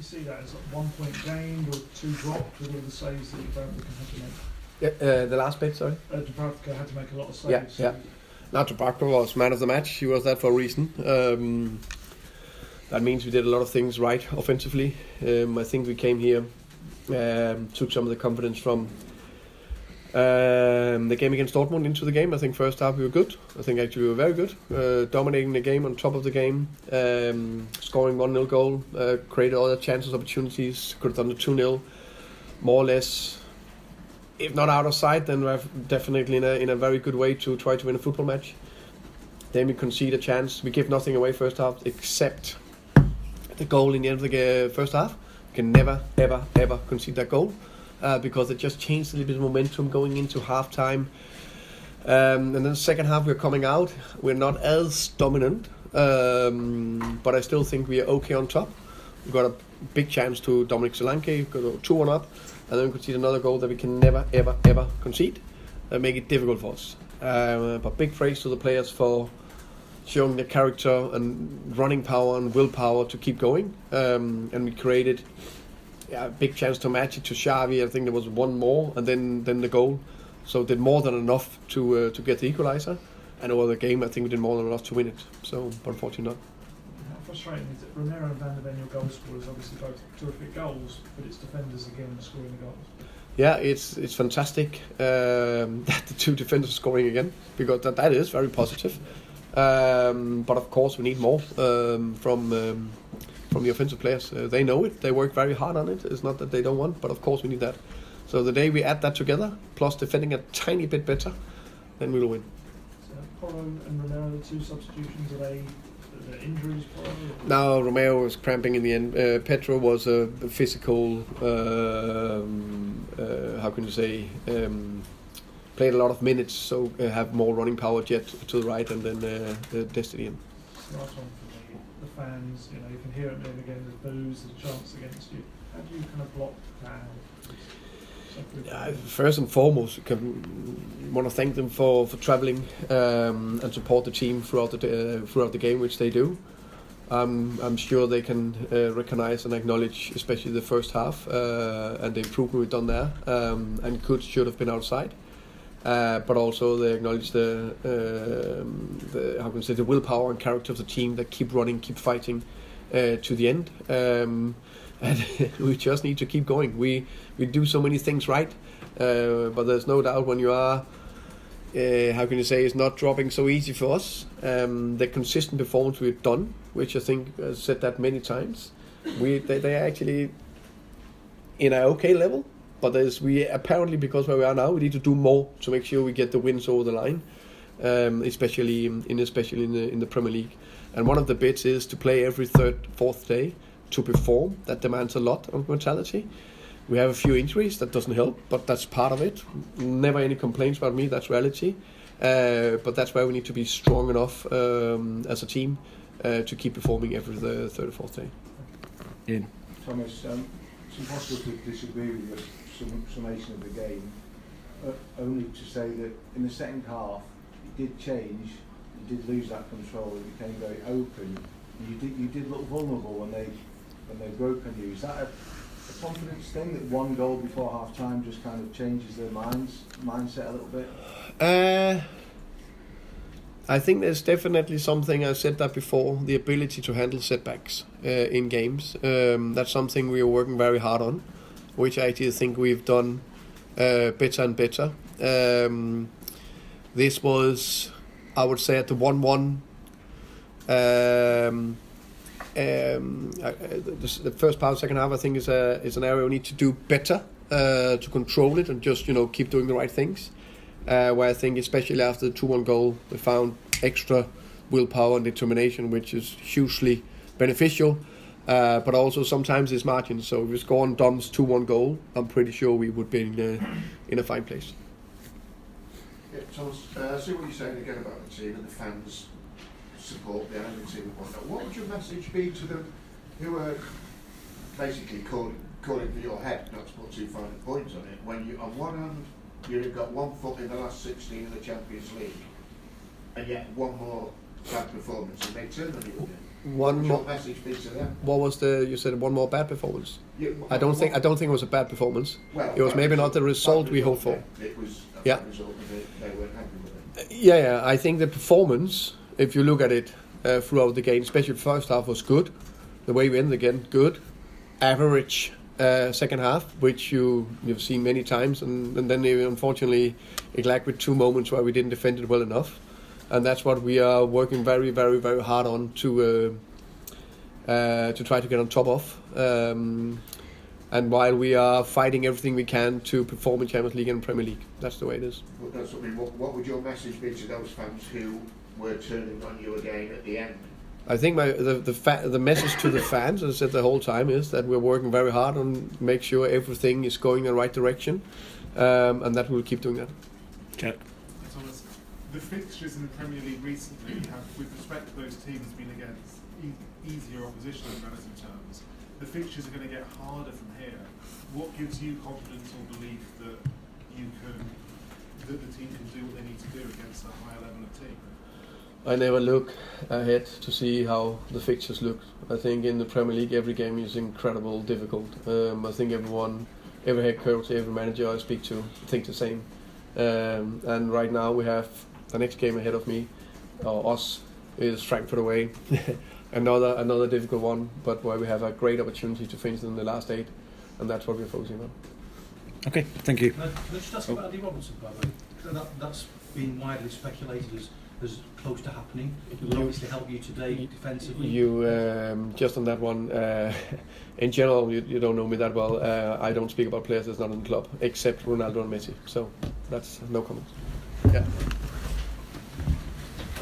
you see that as a 1 point gained or 2 dropped with all the saves that Dubravka had to make? Yeah, the last bit, sorry. Dubravka had to make a lot of saves. Yeah. Now Dubravka was man of the match. He was that for a reason. That means we did a lot of things right offensively. I think we came here, took some of the confidence from the game against Dortmund into the game. I think first half we were good. I think actually we were very good. Dominating the game, on top of the game. Scoring 1-0 goal. Created other chances, opportunities. Could have done the 2-0. More or less, if not out of sight, then we're definitely in a very good way to try to win a football match. Then we concede a chance. We give nothing away first half except the goal in the end of the first half. We can never, ever, ever concede that goal. Because it just changed a little bit of momentum going into half-time. And then the second half we're coming out. We're not as dominant, but I still think we are okay on top. We've got a big chance to Dominic Solanke, got 2-1 up, and then we concede another goal that we can never, ever, ever concede. Make it difficult for us. But big praise to the players for showing their character and running power and willpower to keep going. And we created a big chance to match it to Xavi. I think there was one more, and then the goal. So did more than enough to get the equaliser. And over the game, I think we did more than enough to win it. So, but unfortunately not. How frustrating is it? Romero and Van de Ven, your goal scorers, obviously both terrific goals, but it's defenders again scoring the goals. Yeah, it's fantastic that the two defenders are scoring again, because that is very positive. But of course, we need more from the offensive players. They know it. They work very hard on it. It's not that they don't want, but of course we need that. So the day we add that together, plus defending a tiny bit better, then we'll win. So Porro and Romero, the two substitutions, are they injuries? No, Romero was cramping in the end. Pedro was a physical, how can you say, played a lot of minutes, so have more running power jet to the right, and then Destiny. Last one for me. The fans, you can hear it then again, there's boos, there's chants against you. How do you kind of block that? First and foremost, want to thank them for travelling and support the team throughout the game, which they do. I'm sure they can recognise and acknowledge, especially the first half and the improvement we've done there, and should have been outside. But also they acknowledge the willpower and character of the team that keep running, keep fighting to the end. And we just need to keep going. We do so many things right, but there's no doubt when you are, it's not dropping so easy for us. The consistent performance we've done, which I think I've said that many times, they are actually in an okay level. But we apparently, because where we are now, we need to do more to make sure we get the wins over the line, especially in the Premier League. And one of the bits is to play every fourth day to perform. That demands a lot of mentality. We have a few injuries, that doesn't help, but that's part of it. Never any complaints about me, that's reality. But that's why we need to be strong enough as a team to keep performing every the third or fourth day. Ian. Thomas, it's impossible to disagree with your summation of the game, only to say that in the second half it did change, you did lose that control, it became very open, and you did look vulnerable when they broke on you. Is that a confidence thing, that one goal before half time just kind of changes their mindset a little bit? I think there's definitely something, I said that before, the ability to handle setbacks in games. That's something we are working very hard on, which I actually think we've done better and better. This was, I would say, at the 1-1. The first part of the second half, I think, is an area we need to do better to control it and just keep doing the right things. Where I think, especially after the 2-1 goal, we found extra willpower and determination, which is hugely beneficial. But also sometimes it's margins. So if we score on Dom's 2-1 goal, I'm pretty sure we would be in a fine place. Yeah, Thomas, I see what you're saying again about the team and the fans support behind the team. What would your message be to them who are basically calling for your head, not to put too fine a point on it, when you, on one hand, you've got 1 foot in the last 16 of the Champions League, and yet one more bad performance and they turn on you again? One would more. your message be to them? What was the? You said one more bad performance. I don't think it was a bad performance. Well, It was maybe not the result we hoped for. It was a Yeah. bad result, and they weren't happy with it. Yeah, I think the performance, if you look at it throughout the game, especially the first half, was good. The way we ended again, good. Average second half, which you've seen many times, and then unfortunately it lacked with 2 moments where we didn't defend it well enough, and that's what we are working very, very, very hard on to try to get on top of. And while we are fighting everything we can to perform in Champions League and Premier League, that's the way it is. Well, that's what I mean. What would your message be to those fans who were turning on you again at the end? I think the message to the fans, as I said the whole time, is that we're working very hard on make sure everything is going in the right direction, and that we'll keep doing that. Jack. Thomas, the fixtures in the Premier League recently have, with respect to those teams, been against easier opposition in relative terms. The fixtures are going to get harder from here. What gives you confidence or belief that the team can do what they need to do against a higher level of team? I never look ahead to see how the fixtures look. I think in the Premier League every game is incredibly difficult. I think every head coach, every manager I speak to think the same. And right now we have the next game ahead of me, or us, is Frankfurt away. another difficult one, but where we have a great opportunity to finish in the last 8, and that's what we're focusing on. Okay, thank you. Can I just ask about Andy Robertson, by the way? That's been widely speculated as close to happening. It will obviously help you today defensively. Just on that one, in general, you don't know me that well. I don't speak about players that's not in the club, except Ronaldo and Messi. So that's no comment. Yeah.